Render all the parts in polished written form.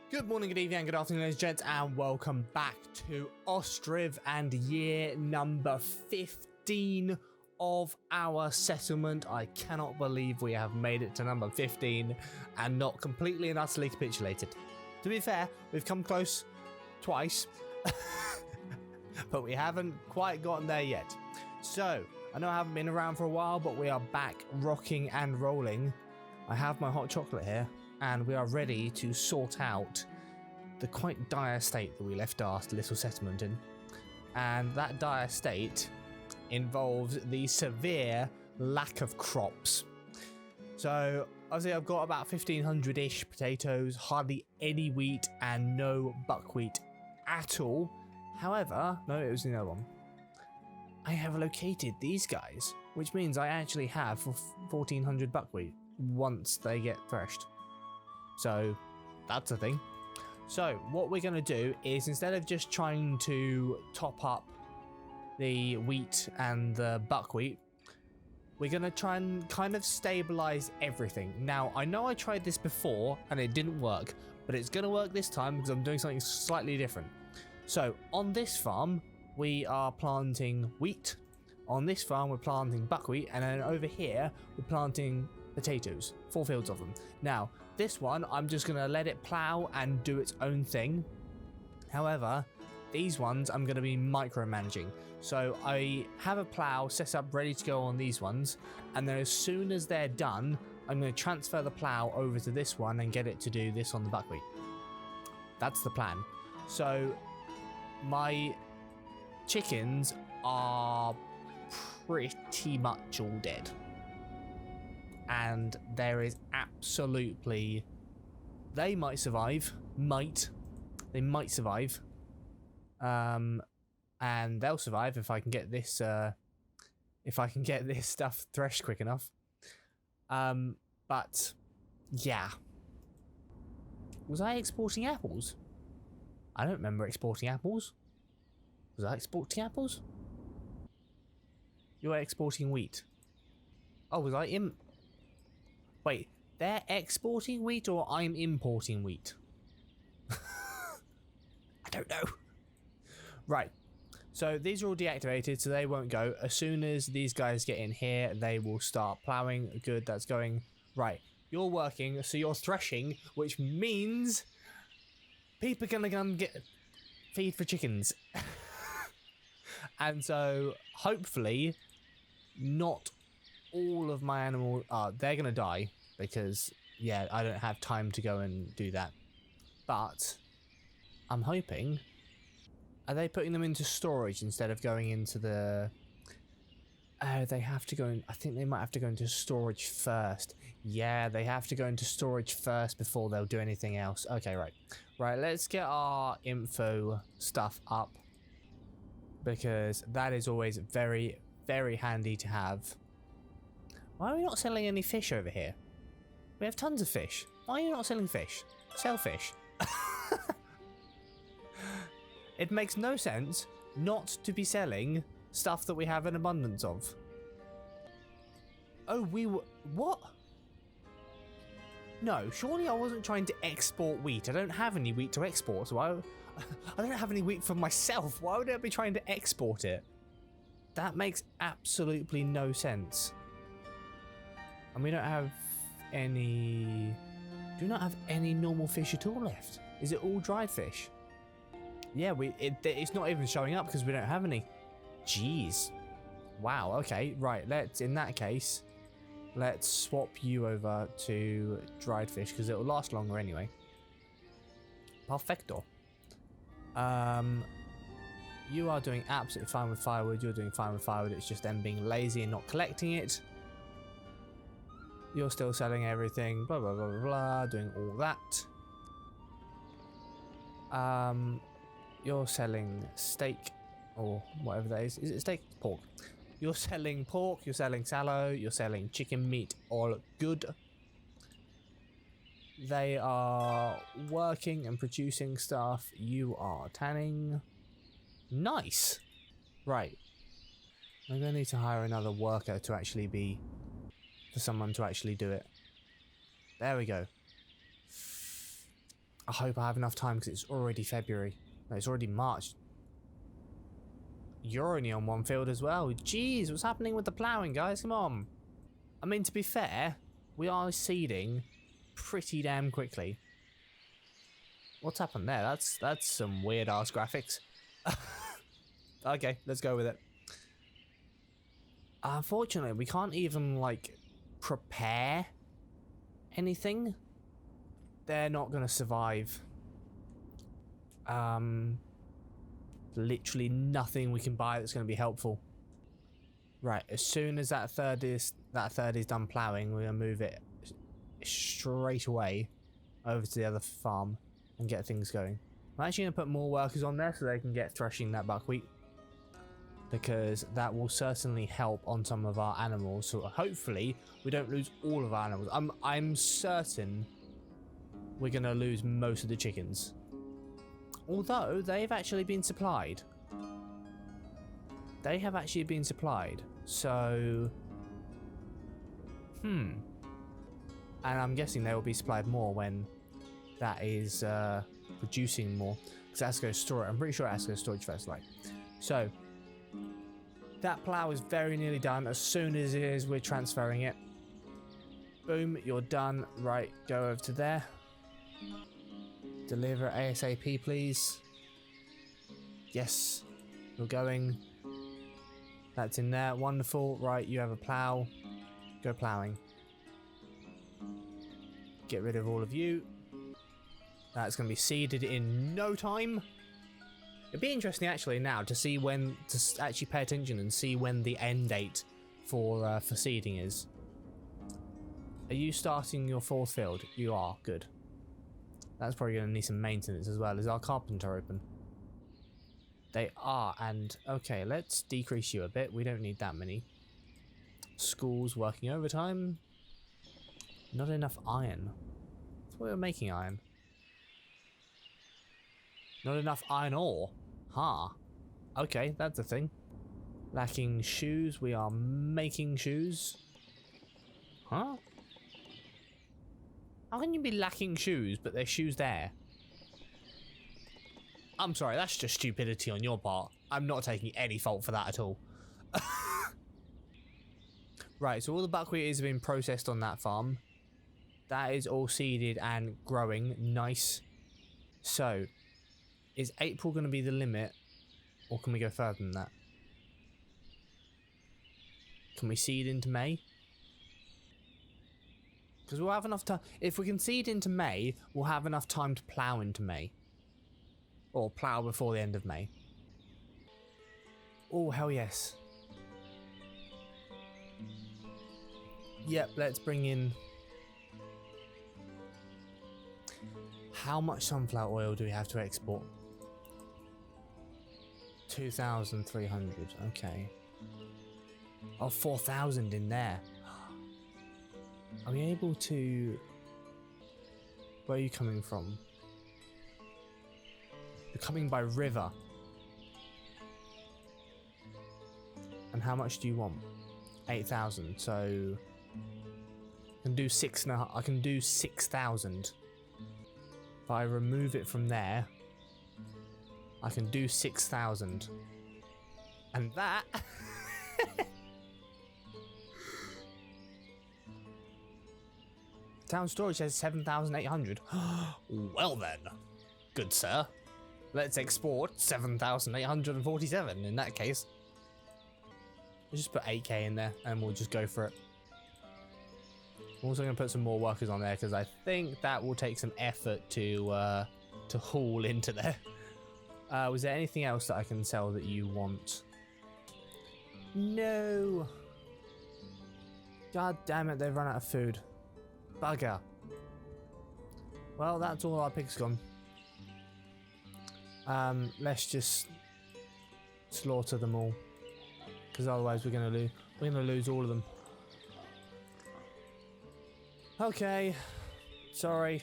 Good morning, good evening, and good afternoon, ladies and gents, and welcome back to Ostriv and year number 15 of our settlement. I cannot believe we have made it to number 15 and not completely and utterly capitulated. To be fair, we've come close twice, but we haven't quite gotten there yet. So, I know I haven't been around for a while, but we are back rocking and rolling. I have my hot chocolate here, and we are ready to sort out the quite dire state that we left our little settlement in. And that dire state involves the severe lack of crops. So obviously I've got about 1,500-ish potatoes, hardly any wheat, and no buckwheat at all. However, no, it was the other one. I have located these guys, which means I actually have 1,400 buckwheat once they get threshed. So that's a thing. So what we're going to do is, instead of just trying to top up the wheat and the buckwheat, we're going to try and kind of stabilize everything. Now, I know I tried this before and it didn't work, but it's going to work this time because I'm doing something slightly different. So on this farm, we are planting wheat. On this farm, we're planting buckwheat. And then over here, we're planting potatoes, 4 fields of them. Now, this one, I'm just going to let it plow and do its own thing. However, these ones I'm going to be micromanaging. So I have a plow set up ready to go on these ones, and then as soon as they're done, I'm going to transfer the plow over to this one and get it to do this on the buckwheat. That's the plan. So my chickens are pretty much all dead. And there is absolutely... They might survive. They might survive. And they'll survive if I can get this... if I can get this stuff threshed quick enough. But... yeah. Was I exporting apples? I don't remember exporting apples. Was I exporting apples? You were exporting wheat. Oh, was I Wait, they're exporting wheat or I'm importing wheat? I don't know. Right, so these are all deactivated, so they won't go. As soon as these guys get in here, they will start ploughing. Good, that's going. Right, you're working, so you're threshing, which means people are gonna come get feed for chickens. And so, hopefully, not all of my animals they're gonna die because yeah, I don't have time to go and do that. But I'm hoping, are they putting them into storage instead of going into the they have to go in, I think they might have to go into storage first. Yeah, they have to go into storage first before they'll do anything else. Okay, right, let's get our info stuff up, because that is always very, very handy to have. Why are we not selling any fish over here? We have tons of fish. Why are you not selling fish? Sell fish. It makes no sense not to be selling stuff that we have an abundance of. Oh, we were... what? No, surely I wasn't trying to export wheat. I don't have any wheat to export, so I don't have any wheat for myself. Why would I be trying to export it? That makes absolutely no sense. And we don't have any... do we not have any normal fish at all left? Is it all dried fish? Yeah, it's not even showing up because we don't have any. Jeez. Wow, okay, right, in that case, let's swap you over to dried fish because it'll last longer anyway. Perfecto. You are doing absolutely fine with firewood, you're doing fine with firewood, it's just them being lazy and not collecting it. You're still selling everything, blah, blah, blah, blah, blah, doing all that. You're selling steak, or whatever that is. Is it steak? Pork. You're selling pork, you're selling sallow, you're selling chicken meat, all good. They are working and producing stuff. You are tanning. Nice. Right. I'm going to need to hire another worker to actually be... for someone to actually do it. There we go. I hope I have enough time because it's already February. No, it's already March. You're only on one field as well. Jeez, what's happening with the ploughing, guys? Come on. I mean, to be fair, we are seeding pretty damn quickly. What's happened there? That's some weird ass graphics. Okay, let's go with it. Unfortunately, we can't even like prepare anything. They're not gonna survive. Literally nothing we can buy that's gonna be helpful. Right, as soon as that third is done ploughing, we're gonna move it straight away over to the other farm and get things going. I'm actually gonna put more workers on there so they can get threshing that buckwheat, because that will certainly help on some of our animals. So hopefully we don't lose all of our animals. I'm certain we're gonna lose most of the chickens, although they've actually been supplied. They have actually been supplied, so and I'm guessing they will be supplied more when that is producing more, because that's going to store it. I'm pretty sure that's going to storage first, like. So that plough is very nearly done. As soon as it is, we're transferring it. Boom, you're done. Right, go over to there. Deliver ASAP, please. Yes, you're going. That's in there. Wonderful. Right, you have a plough. Go ploughing. Get rid of all of you. That's going to be seeded in no time. It'd be interesting actually now to see when, to actually pay attention and see when the end date for seeding is. Are you starting your fourth field? You are. Good. That's probably going to need some maintenance as well. Is our carpenter open? They are. And okay, let's decrease you a bit. We don't need that many. Schools working overtime. Not enough iron. That's why we're making iron. Not enough iron ore. Huh. Okay, that's a thing. Lacking shoes. We are making shoes. Huh? How can you be lacking shoes, but there's shoes there? I'm sorry, that's just stupidity on your part. I'm not taking any fault for that at all. Right, so all the buckwheat has been processed on that farm. That is all seeded and growing. Nice. So, is April going to be the limit? Or can we go further than that? Can we seed into May? Because we'll have enough time. If we can seed into May, we'll have enough time to plough into May. Or plough before the end of May. Oh, hell yes. Yep, let's bring in... How much sunflower oil do we have to export? 2,300, okay. Oh, 4,000 in there. Are we able to... Where are you coming from? You're coming by river. And how much do you want? 8,000, so... I can do 6,500. I can do 6,000. If I remove it from there, I can do 6,000. And that... Town storage says 7,800. Well then, good sir. Let's export 7,847 in that case. We'll just put 8k in there and we'll just go for it. I'm also going to put some more workers on there because I think that will take some effort to haul into there. Was there anything else that I can sell that you want? No. God damn it, they've run out of food. Bugger. Well, that's all our pigs gone. Let's just slaughter them all, because otherwise we're gonna lose all of them. Okay, sorry.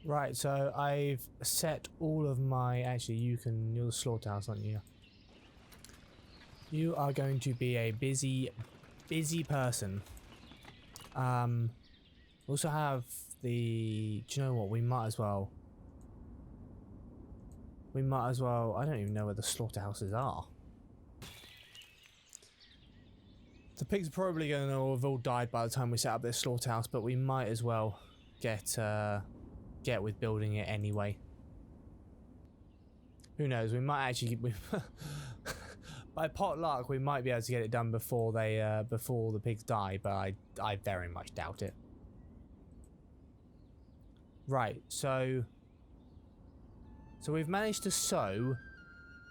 Right, so I've set all of my... Actually, you're the slaughterhouse, aren't you? You are going to be a busy person. Also have the... Do you know what? We might as well... We might as well... I don't even know where the slaughterhouses are. The pigs are probably going to have all died by the time we set up this slaughterhouse, but we might as well get with building it anyway. Who knows? We might actually... by pot luck, we might be able to get it done before they before the pigs die, but I very much doubt it. Right, so we've managed to sow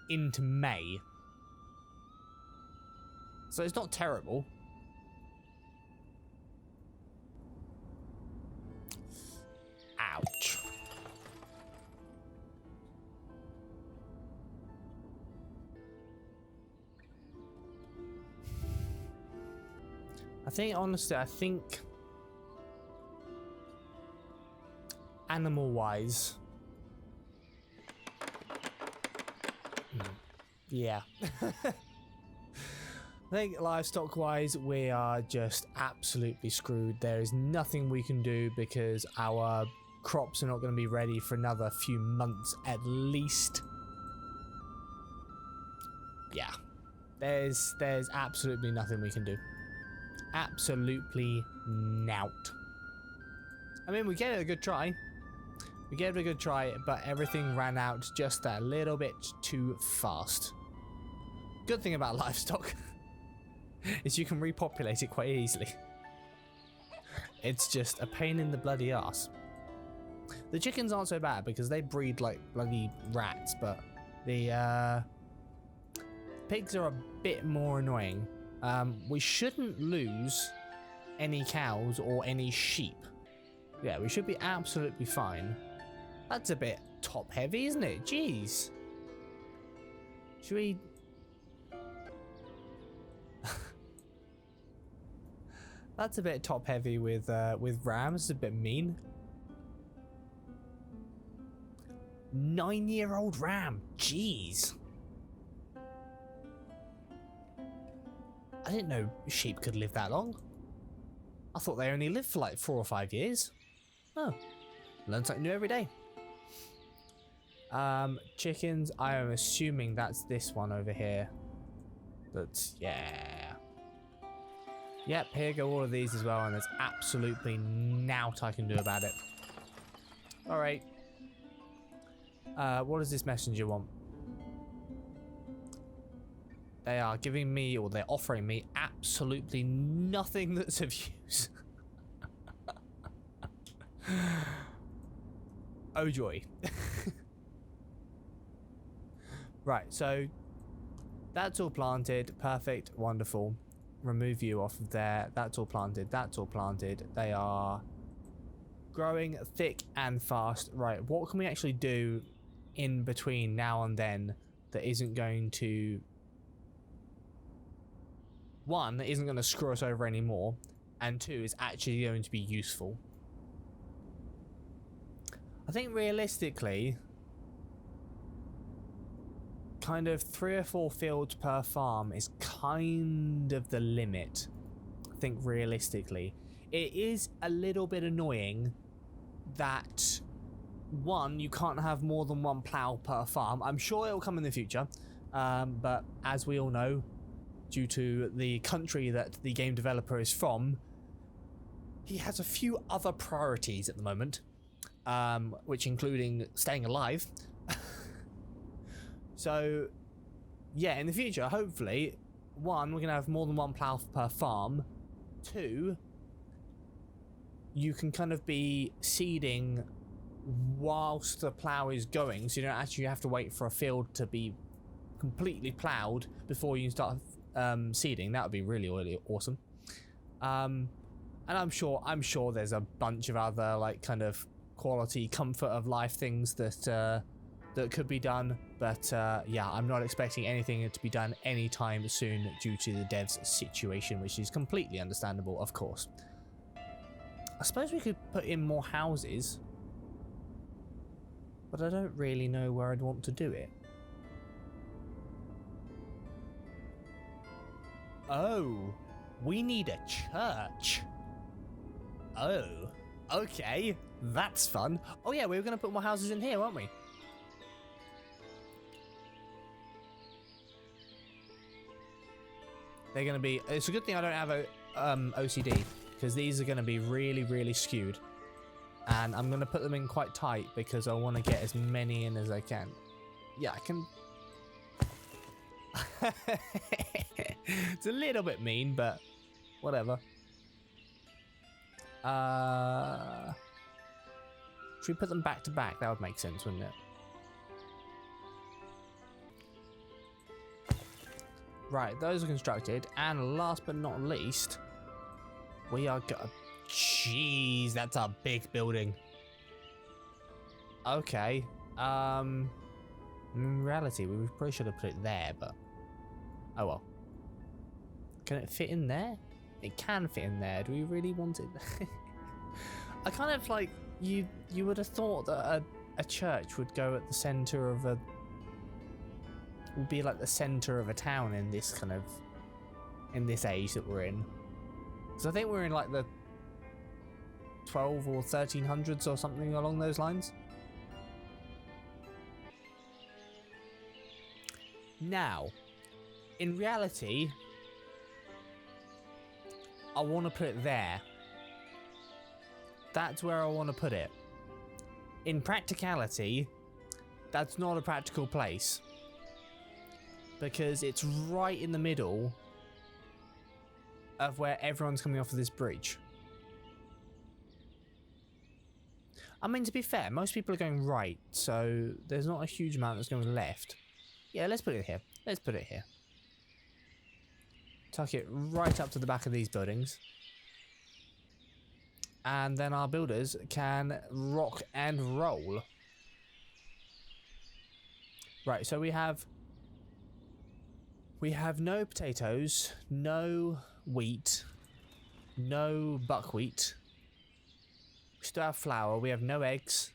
into May. So it's not terrible. Ouch. Honestly, I think animal-wise, yeah. I think livestock-wise, we are just absolutely screwed. There is nothing we can do because our crops are not going to be ready for another few months at least. Yeah, there's absolutely nothing we can do. Absolutely nout. I mean, we gave it a good try. We gave it a good try, but everything ran out just a little bit too fast. Good thing about livestock is you can repopulate it quite easily. It's just a pain in the bloody ass. The chickens aren't so bad because they breed like bloody rats, but the pigs are a bit more annoying. We shouldn't lose any cows or any sheep. Yeah, we should be absolutely fine. That's a bit top heavy, isn't it? Jeez. Should we... That's a bit top heavy with rams. It's a bit mean. 9-year-old ram. Jeez. I didn't know sheep could live that long. I thought they only lived for like 4 or 5 years. Oh, learn something new every day. Chickens, I am assuming that's this one over here. But yeah. Yep, here go all of these as well, and there's absolutely naught I can do about it. Alright. What does this messenger want? They are giving me, or they're offering me, absolutely nothing that's of use. Oh joy. Right, so that's all planted. Perfect, wonderful. Remove you off of there. That's all planted. That's all planted. They are growing thick and fast. Right, what can we actually do in between now and then that isn't going to... One, that isn't going to screw us over anymore, and two, is actually going to be useful. I think realistically, kind of 3 or 4 fields per farm is kind of the limit. I think realistically. It is a little bit annoying that, one, you can't have more than 1 plough per farm. I'm sure it'll come in the future, but as we all know, due to the country that the game developer is from, he has a few other priorities at the moment, which including staying alive. So, yeah, in the future, hopefully, 1, we're going to have more than 1 plough per farm. 2, you can kind of be seeding whilst the plough is going, so you don't actually have to wait for a field to be completely ploughed before you start seeding. That would be really, really awesome. And I'm sure there's a bunch of other like kind of quality comfort of life things that that could be done, but yeah, I'm not expecting anything to be done anytime soon due to the devs situation, which is completely understandable, of course. I suppose we could put in more houses, but I don't really know where I'd want to do it. Oh, we need a church. Oh, Okay, that's fun. Oh yeah, we were going to put more houses in here, weren't we? They're going to be... It's a good thing I don't have OCD, because these are going to be really, really skewed. And I'm going to put them in quite tight because I want to get as many in as I can. Yeah, I can... It's a little bit mean, but whatever. Should we put them back to back? That would make sense, wouldn't it? Right, those are constructed. And last but not least, we are going... Jeez, that's a big building. Okay. In reality, we probably should have put it there, but... Oh well. Can it fit in there? It can fit in there. Do we really want it? I kind of like... You would have thought that a church would go at the center of a... Would be like the center of a town in this kind of... In this age that we're in. Because I think we're in like the 12 or 1300s or something along those lines. Now, in reality, I want to put it there. That's where I want to put it. In practicality, that's not a practical place. Because it's right in the middle of where everyone's coming off of this bridge. I mean, to be fair, most people are going right, so there's not a huge amount that's going left. Yeah, let's put it here. Let's put it here. Tuck it right up to the back of these buildings. And then our builders can rock and roll. Right, so we have no potatoes, no wheat, no buckwheat. We still have flour. We have no eggs.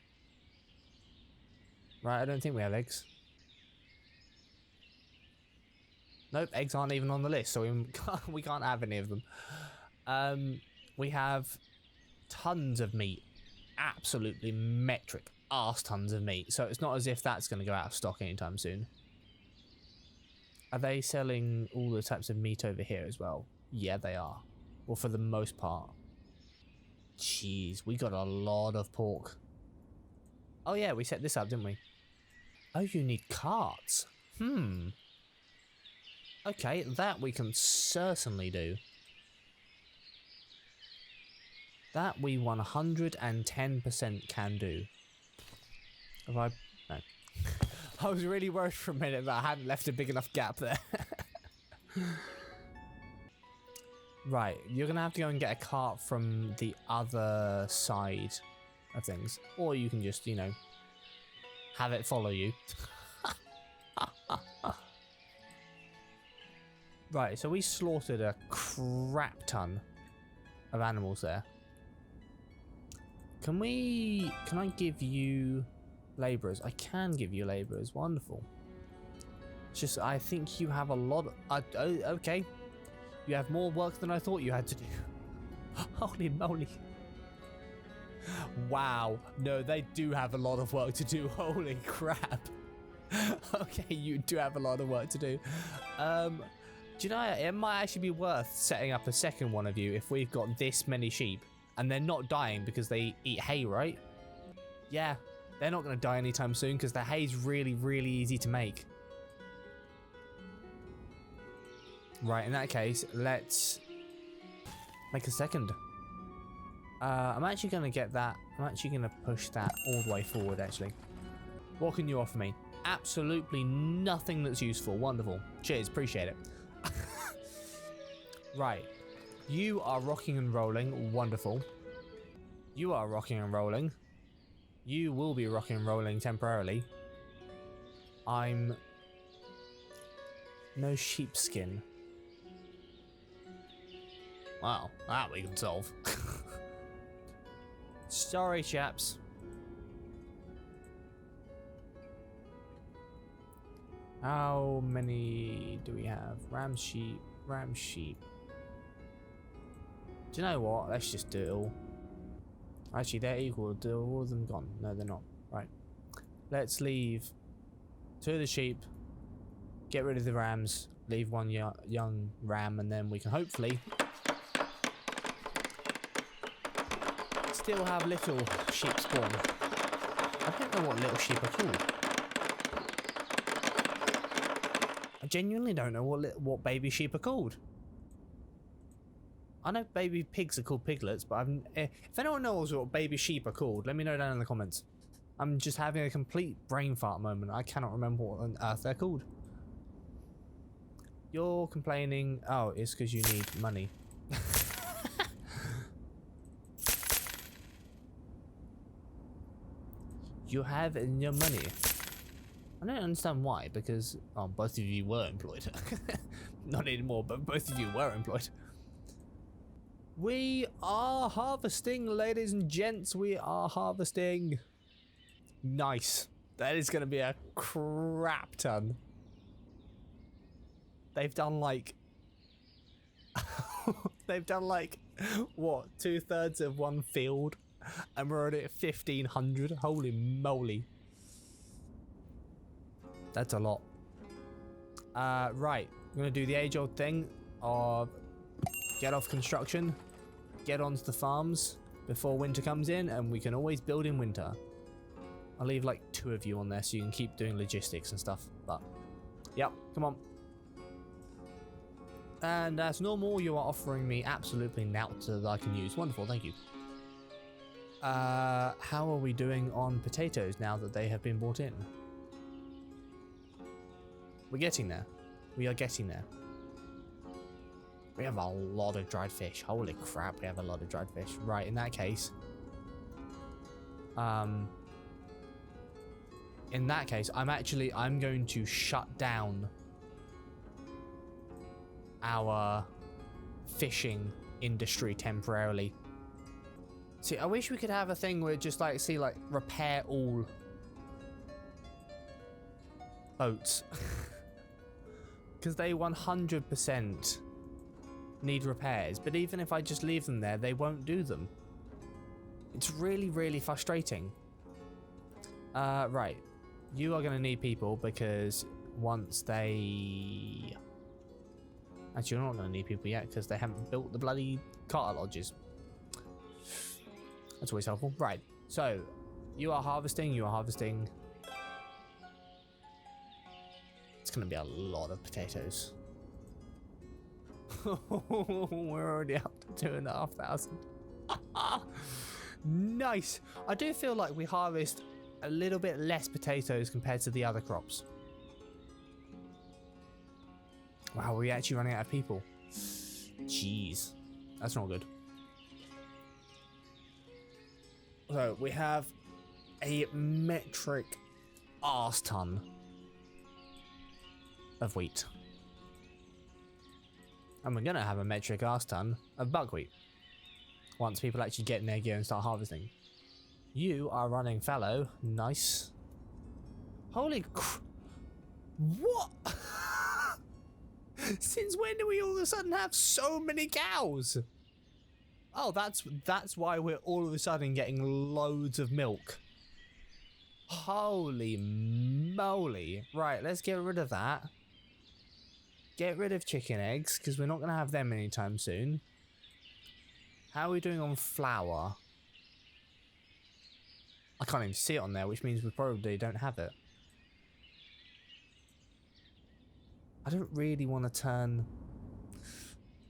Right, I don't think we have eggs. Nope, eggs aren't even on the list, so we can't have any of them. We have tons of meat. Absolutely metric arse tons of meat. So it's not as if that's going to go out of stock anytime soon. Are they selling all the types of meat over here as well? Yeah, they are. Well, for the most part. Jeez, we got a lot of pork. Oh yeah, we set this up, didn't we? Oh, you need carts. Okay, that we can certainly do. That we 110% can do. Have I... No. I was really worried for a minute that I hadn't left a big enough gap there. Right, you're going to have to go and get a cart from the other side of things. Or you can just, you know, have it follow you. Right, so we slaughtered a crap ton of animals there. Can I give you labourers? I can give you labourers. Wonderful. It's just, I think you have a lot of... okay. You have more work than I thought you had to do. Holy moly. Wow. No, they do have a lot of work to do. Holy crap. Okay, you do have a lot of work to do. Do you know, it might actually be worth setting up a second one of you if we've got this many sheep. And they're not dying because they eat hay, right? Yeah, they're not going to die anytime soon because the hay's really, really easy to make. Right, in that case, let's make a second. I'm actually going to get that. I'm actually going to push that all the way forward, actually. What can you offer me? Absolutely nothing that's useful. Wonderful. Cheers, appreciate it. Right. You are rocking and rolling. Wonderful. You are rocking and rolling. You will be rocking and rolling temporarily. I'm... No sheepskin. Wow, that we can solve. Sorry, chaps. How many do we have? Ram sheep, ram sheep. Do you know what? Let's just do it all. Actually, they're equal. Are all of them gone? No, they're not. Right. Let's leave 2 of the sheep. Get rid of the rams. Leave 1 young ram, and then we can hopefully still have little sheep spawn. I don't know what little sheep are called. I genuinely don't know what baby sheep are called. I know baby pigs are called piglets, but if anyone knows what baby sheep are called, let me know down in the comments. I'm just having a complete brain fart moment. I cannot remember what on earth they're called. You're complaining. Oh, it's because you need money. You have your money. I don't understand why, because both of you were employed. Not anymore, but both of you were employed. We are harvesting, ladies and gents. We are harvesting. Nice. That is going to be a crap ton. They've done like... they've done like, what, 2/3 of one field? And we're already at 1,500. Holy moly. That's a lot. Right. I'm going to do the age-old thing of get off construction, get onto the farms before winter comes in, and we can always build in winter. I'll leave like 2 of you on there so you can keep doing logistics and stuff. But, yep, come on. And as normal, you are offering me absolutely nought that I can use. Wonderful, thank you. How are we doing on potatoes now that they have been brought in? We're getting there. We are getting there. We have a lot of dried fish. Holy crap, we have a lot of dried fish. Right, in that case... I'm going to shut down our fishing industry temporarily. See, I wish we could have a thing where just like, see, like, repair all boats. Because they 100% need repairs. But even if I just leave them there, they won't do them. It's really, really frustrating. Right. You are going to need people because once they... Actually, you're not going to need people yet because they haven't built the bloody carter lodges. That's always helpful. Right. So, you are harvesting. You are harvesting. It's going to be a lot of potatoes. We're already up to 2,500. Nice. I do feel like we harvest a little bit less potatoes compared to the other crops. Wow, we're actually running out of people. Jeez. That's not good. So, we have a metric arse ton of wheat. And we're going to have a metric arse ton of buckwheat. Once people actually get in their gear and start harvesting. You are running fallow. Nice. Holy what? Since when do we all of a sudden have so many cows? Oh, that's why we're all of a sudden getting loads of milk. Holy moly. Right, let's get rid of that. Get rid of chicken eggs, because we're not going to have them anytime soon. How are we doing on flour? I can't even see it on there, which means we probably don't have it. I don't really want to turn...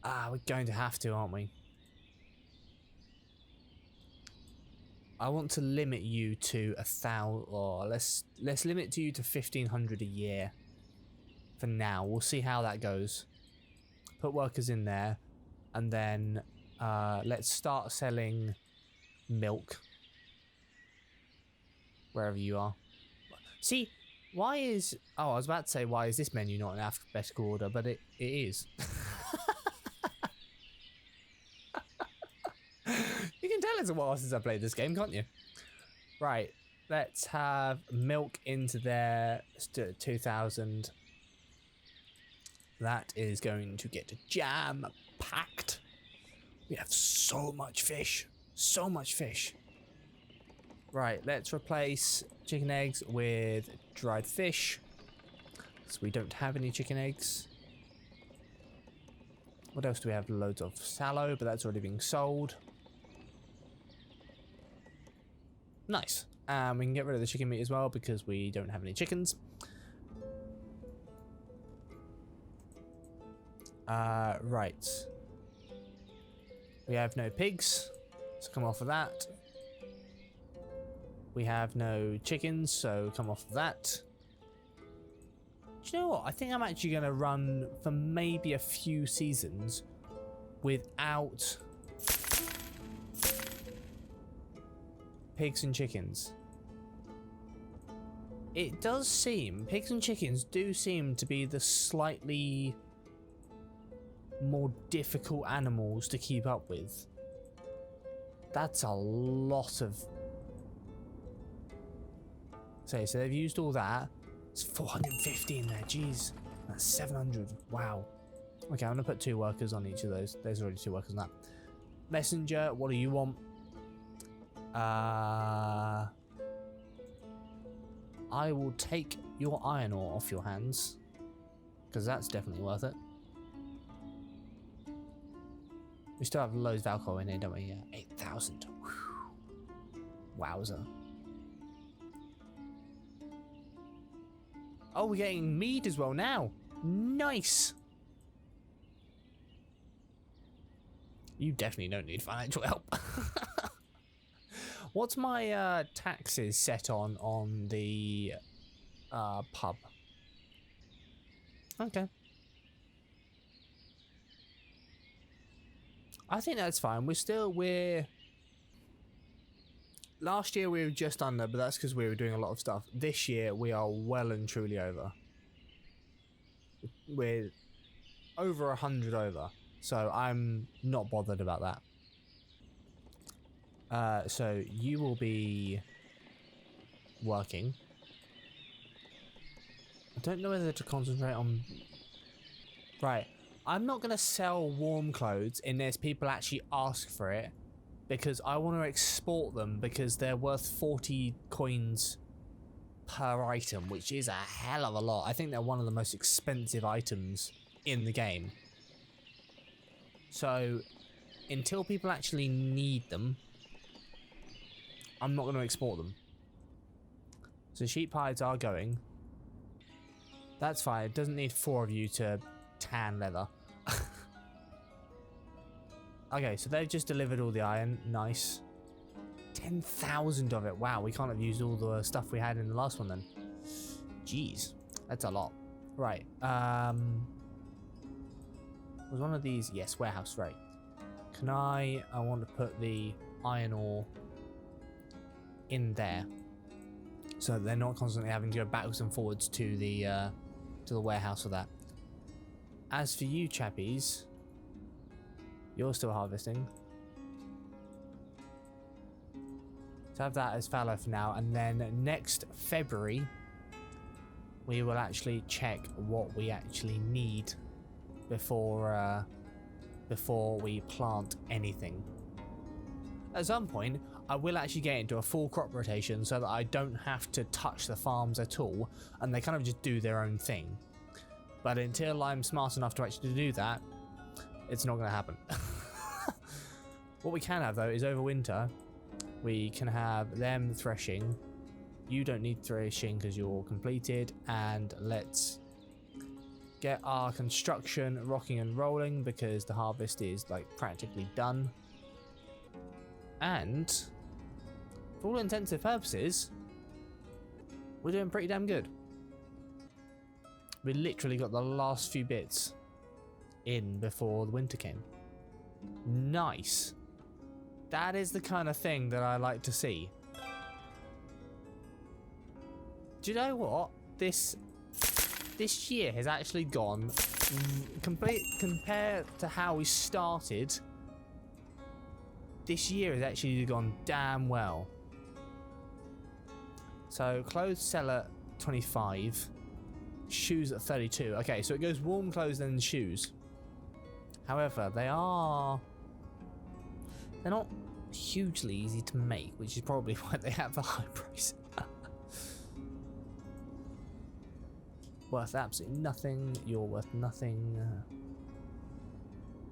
we're going to have to, aren't we? I want to limit you to 1,000, or let's limit you to 1,500 a year. For now, we'll see how that goes. Put workers in there, and then let's start selling milk wherever you are. See, why is... Oh, I was about to say, why is this menu not in alphabetical order? But it is. You can tell it's a while since I played this game, can't you? Right, let's have milk into there. 2,000. That is going to get jam-packed. We have so much fish. So much fish. Right, let's replace chicken eggs with dried fish. So we don't have any chicken eggs. What else do we have? Loads of sallow, but that's already being sold. Nice. We can get rid of the chicken meat as well because we don't have any chickens. Right. We have no pigs, so come off of that. We have no chickens, so come off of that. Do you know what? I think I'm actually going to run for maybe a few seasons without pigs and chickens. It does seem, pigs and chickens do seem to be the slightly more difficult animals to keep up with. That's a lot of... So they've used all that. It's 450 in there, jeez. That's 700, wow. Okay, I'm gonna put 2 workers on each of those. There's already 2 workers on that. Messenger, what do you want? I will take your iron ore off your hands, because that's definitely worth it. We still have loads of alcohol in here, don't we? Yeah, 8,000. Wowza. Oh, we're getting mead as well now. Nice. You definitely don't need financial help. What's my taxes set on the pub? Okay. I think that's fine. We're last year we were just under, but that's because we were doing a lot of stuff. This year we are well and truly over. We're over 100 over, so I'm not bothered about that. So you will be working. I don't know whether to concentrate on... Right. I'm not going to sell warm clothes unless people actually ask for it, because I want to export them because they're worth 40 coins per item, which is a hell of a lot. I think they're one of the most expensive items in the game. So until people actually need them, I'm not going to export them. So sheep hides are going. That's fine. It doesn't need 4 of you to tan leather. Okay, so they've just delivered all the iron. Nice. 10,000 of it. Wow, we can't have used all the stuff we had in the last one then. Jeez, that's a lot. Right. Was one of these? Yes, warehouse. Right. Can I want to put the iron ore in there, so that they're not constantly having to go backwards and forwards to the warehouse for that. As for you chappies, you're still harvesting. So have that as fallow for now, and then next February we will actually check what we actually need before we plant anything. At some point I will actually get into a full crop rotation so that I don't have to touch the farms at all and they kind of just do their own thing. But until I'm smart enough to actually do that, it's not going to happen. What we can have though is over winter we can have them threshing. You don't need threshing because you're all completed, and let's get our construction rocking and rolling because the harvest is like practically done. And for all intents and purposes, we're doing pretty damn good. We literally got the last few bits in before the winter came. Nice. That is the kind of thing that I like to see. Do you know what? This year has actually gone compared to how we started. This year has actually gone damn well. So clothes sell at 25, shoes at 32. Okay, so it goes warm clothes then shoes. However, they're not hugely easy to make, which is probably why they have a high price. Worth absolutely nothing. You're worth nothing.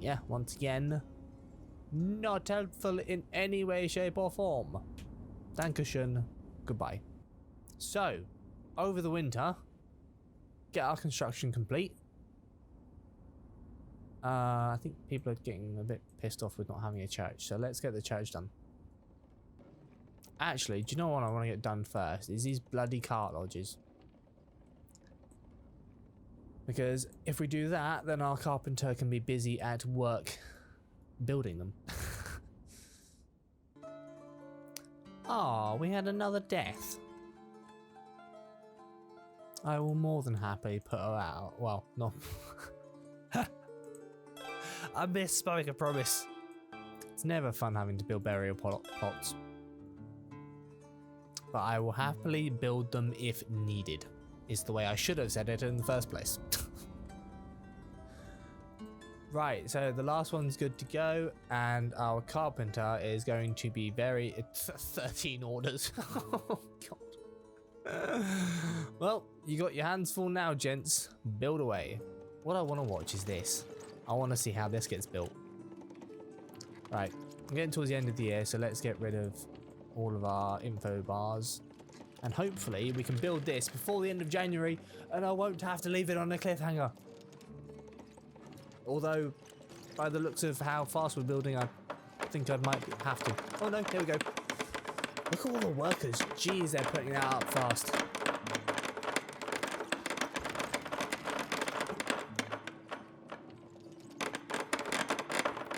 Yeah, once again, not helpful in any way, shape, or form. Dankeschön. Goodbye. So, over the winter, get our construction complete. I think people are getting a bit pissed off with not having a church, so let's get the church done. Actually, do you know what I want to get done first? Is these bloody cart lodges. Because if we do that, then our carpenter can be busy at work building them. Ah, we had another death. I will more than happily put her out. Well, no. I misspoke, I promise. It's never fun having to build burial pots. But I will happily build them if needed, is the way I should have said it in the first place. Right, so the last one's good to go, and our carpenter is going to be very... 13 orders. Oh, God. Well, you got your hands full now, gents. Build away. What I want to watch is this. I want to see how this gets built. Right, I'm getting towards the end of the year, so let's get rid of all of our info bars. And hopefully we can build this before the end of January, and I won't have to leave it on a cliffhanger. Although, by the looks of how fast we're building, I think I might have to. Oh no, here we go. Look at all the workers. Jeez, they're putting that up fast.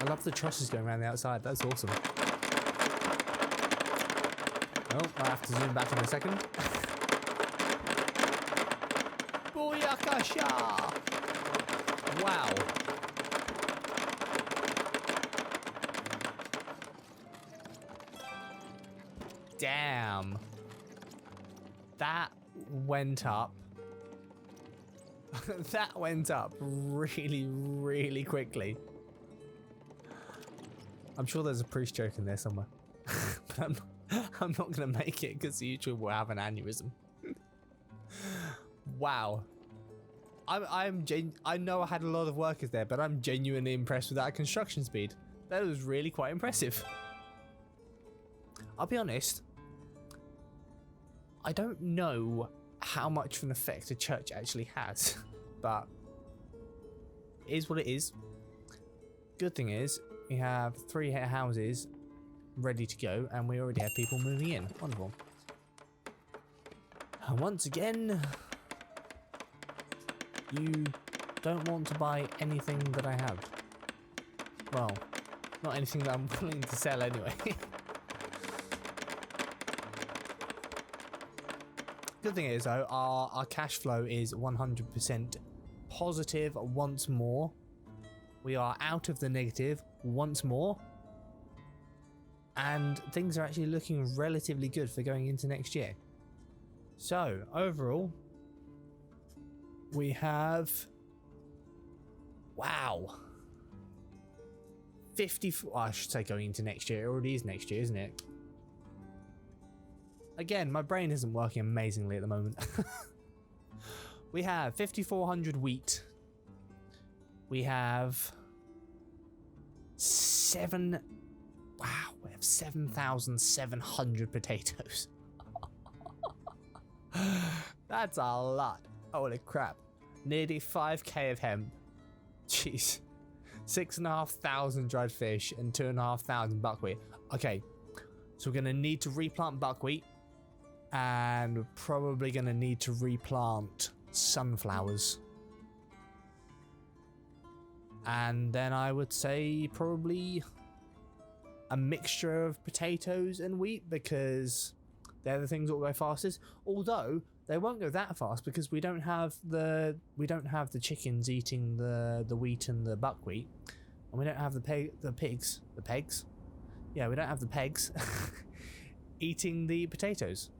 I love the trusses going around the outside. That's awesome. Oh, I have to zoom back in a second. Booyakasha! Wow. Damn. That went up. That went up really, really quickly. I'm sure there's a priest joke in there somewhere. But I'm not going to make it because YouTube will have an aneurysm. Wow. I know I had a lot of workers there, but I'm genuinely impressed with that construction speed. That was really quite impressive. I'll be honest, I don't know how much of an effect a church actually has, but it is what it is. Good thing is, we have 3 houses ready to go, and we already have people moving in. Wonderful. And once again, you don't want to buy anything that I have. Well, not anything that I'm willing to sell anyway. Good thing is though, our cash flow is 100% positive once more. We are out of the negative once more. And things are actually looking relatively good for going into next year. So, overall, we have... Wow. 54... I should say going into next year. It already is next year, isn't it? Again, my brain isn't working amazingly at the moment. We have 5,400 wheat. We have 7,700 potatoes. That's a lot. Holy crap. Nearly 5k of hemp. Jeez. 6,500 dried fish and 2,500 buckwheat. Okay, so we're going to need to replant buckwheat. And we're probably going to need to replant sunflowers. And then I would say probably a mixture of potatoes and wheat, because they're the things that will go fastest. Although they won't go that fast because we don't have the chickens eating the wheat and the buckwheat, and we don't have the pigs. Yeah, we don't have the pegs eating the potatoes.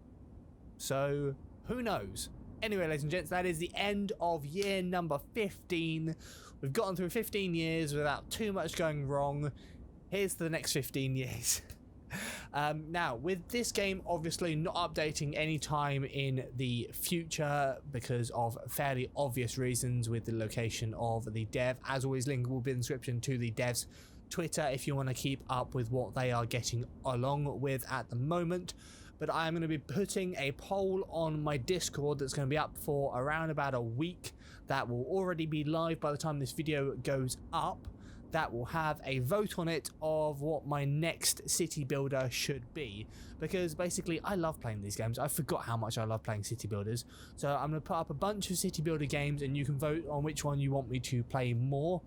So who knows? Anyway, ladies and gents, that is the end of year number 15. We've gotten through 15 years without too much going wrong. Here's to the next 15 years. Now, with this game, obviously not updating any time in the future because of fairly obvious reasons with the location of the dev. As always, link will be in the description to the dev's Twitter if you want to keep up with what they are getting along with at the moment. But I'm going to be putting a poll on my Discord that's going to be up for around about a week. That will already be live by the time this video goes up. That will have a vote on it of what my next city builder should be, because basically I love playing these games. I forgot how much I love playing city builders, so I'm going to put up a bunch of city builder games and you can vote on which one you want me to play more.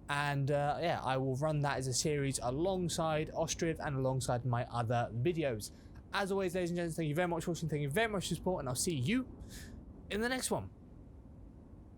And yeah, I will run that as a series alongside Ostriv and alongside my other videos. As always, ladies and gents, thank you very much for watching, thank you very much for your support, and I'll see you in the next one.